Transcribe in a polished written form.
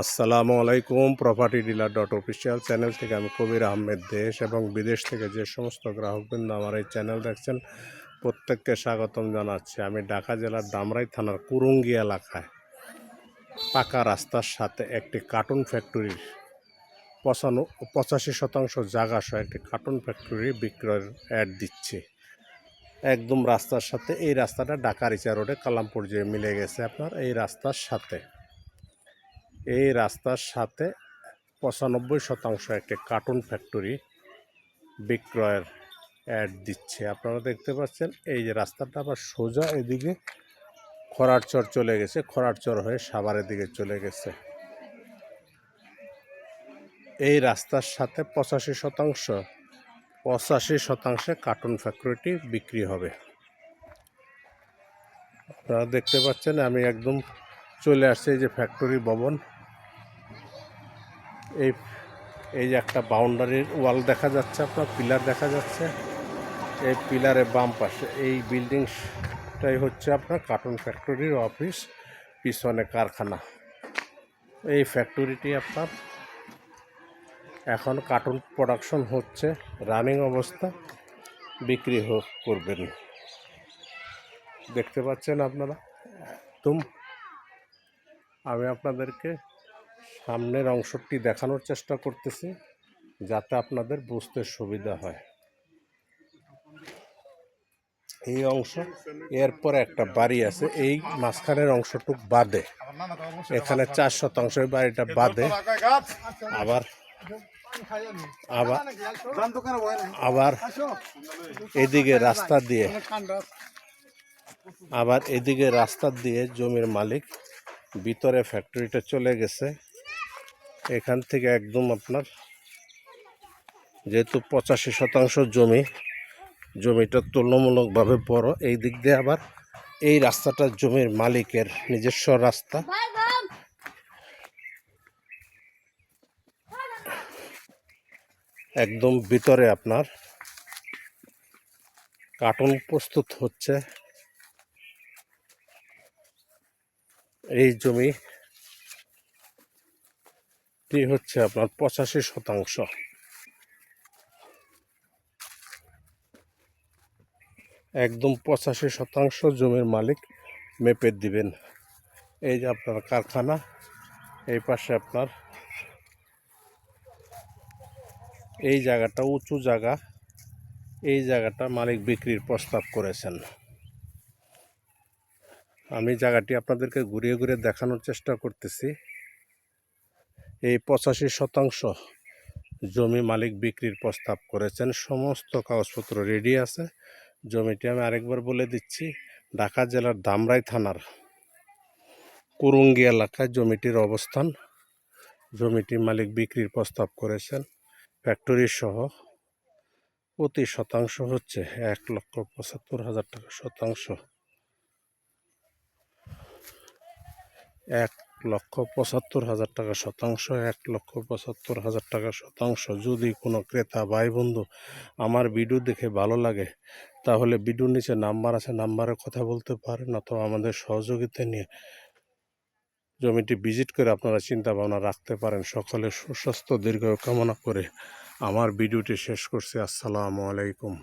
আসসালামু আলাইকুম। Property dealer dot official channel থেকে আমি কবির আহমেদ দেশ এবং বিদেশ থেকে যে সমস্ত গ্রাহকবৃন্দ আমার এই চ্যানেল দেখছেন প্রত্যেককে স্বাগতম জানাচ্ছি। আমি ঢাকা জেলার ধামরাই থানার কুরুঙ্গি এলাকায় পাকা রাস্তার সাথে একটি কার্টুন ফ্যাক্টরির 85% জায়গা সহ একটি কার্টুন ফ্যাক্টরি বিক্রয়ের অ্যাড দিচ্ছি। একদম রাস্তার সাথে, এই রাস্তাটা ঢাকা রিচা রোডে কালামপুর যে মিলে গেছে আপনার এই রাস্তার সাথে 95% একটি কার্টুন ফ্যাক্টরি বিক্রয়ের অ্যাড দিচ্ছে। আপনারা দেখতে পাচ্ছেন এই যে রাস্তাটা আবার সোজা এদিকে খরারচর চলে গেছে, খরারচর হয়ে সাভারের দিকে চলে গেছে। এই রাস্তার সাথে 85% কার্টুন ফ্যাক্টরিটি বিক্রি হবে। আপনারা দেখতে পাচ্ছেন আমি একদম চলে আসছে এই যে ফ্যাক্টরি ভবন। এই যে একটা বাউন্ডারির ওয়াল দেখা যাচ্ছে, আপনার পিলার দেখা যাচ্ছে। এই পিলারের বাম পাশে এই বিল্ডিংটাই হচ্ছে আপনার কার্টুন ফ্যাক্টরির অফিস, পিছনে কারখানা। এই ফ্যাক্টরিটি আপনার এখন কার্টুন প্রোডাকশন হচ্ছে, রানিং অবস্থা, বিক্রি করবেন। দেখতে পাচ্ছেন আপনারা একদম। আমি আপনাদেরকে সামনের অংশটি দেখানোর চেষ্টা করতেছি যাতে আপনাদের বুঝতে সুবিধা হয়। এই অংশ, এরপর একটা বাড়ি আছে, এই মাঝখানের অংশটুক বাদে, এখানে 4% বাড়িটা বাদে আবার আবার আবার এদিকে রাস্তা দিয়ে জমির মালিক ভিতরে ফ্যাক্টরিটা চলে গেছে। এখান থেকে একদম আপনার যেহেতু 85% জমিটা তুলনামূলকভাবে বড়, এই দিক দিয়ে আবার এই রাস্তাটা জমির মালিকের নিজস্ব রাস্তা। একদম ভিতরে আপনার কার্টুন প্রস্তুত হচ্ছে। এই জমিটি হচ্ছে আপনার 85%। একদম 85% জমির মালিক মেপে দিবেন। এই যে আপনার কারখানা, এই পাশে আপনার এই জায়গাটা উঁচু জায়গা, এই জায়গাটা মালিক বিক্রির প্রস্তাব করেছেন। আমি জায়গাটি আপনাদেরকে ঘুরিয়ে ঘুরিয়ে দেখানোর চেষ্টা করতেছি। এই 85% জমি মালিক বিক্রির প্রস্তাব করেছেন, সমস্ত কাগজপত্র রেডি আছে। জমিটি আমি আরেকবার বলে দিচ্ছি, ঢাকা জেলার ধামরাই থানার কুরুঙ্গি এলাকায় জমিটির অবস্থান। জমিটি মালিক বিক্রির প্রস্তাব করেছেন ফ্যাক্টরি সহ। প্রতি শতাংশ হচ্ছে 1,75,000 টাকা শতাংশ। 1,75,000 টাকা শতাংশ, 1,75,000 টাকা শতাংশ। যদি কোনো ক্রেতা ভাই বন্ধু আমার ভিডিও দেখে ভালো লাগে তাহলে ভিডিওর নিচে নাম্বার আছে, নাম্বারে কথা বলতে পারেন, অথবা আমাদের সহযোগিতা নিয়ে জমিটি ভিজিট করে আপনারা চিন্তা ভাবনা রাখতে পারেন। সকলে সুস্বাস্থ্য দীর্ঘায়ু কামনা করে আমার ভিডিওটি শেষ করছি। আসসালামু আলাইকুম।